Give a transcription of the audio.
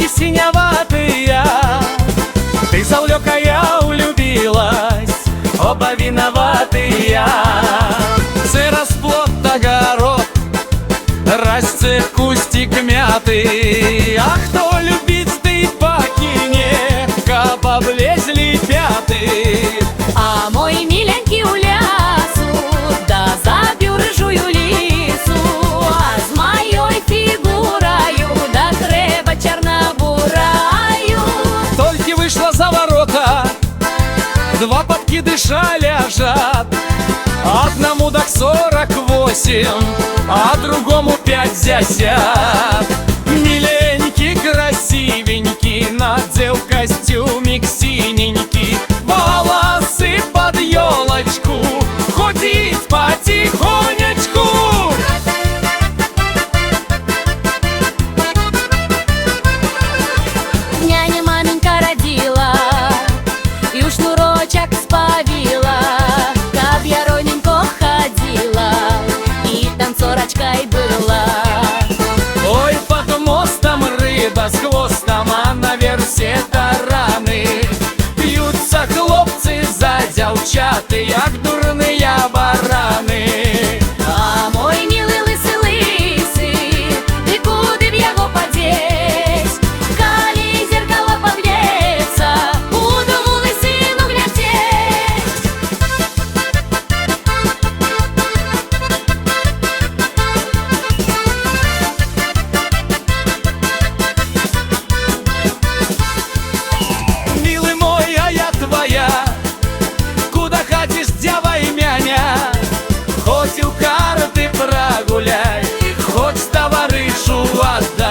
глазки синеватые. Ты завлекая влюбилась, оба виноваты я. Це расплод огород, растет кустик мяты. А кто любит, ты покине, каб облезли пяты. А мой миленький у лясу, да заб'ю рыжую лису. А з моей фигурою, да треба чернобураю. Только вышла за ворота, два подкидыша лежат. Одному так 48, а другому 50. Миленький, красивенький, надел костюмик синенький, волосы под елочку, ходить потихонечку. Няня маменька родила и уж шнурочек спавила, каб я ровненько ходила и танцорочкой была. Ой, под мостом рыба с хвостом, а наверх все тараны. Бьются хлопцы за девчаты, як дурные бараны. А мой милый лысый-лысый, ты куды б яго подеть? Калі зеркало поб'ється, буду в лысину глядеть. Милый мой, а я твоя, куда ходишь, дева и мяня? Хоть у карты прогуляй, хоть товарищу отдай.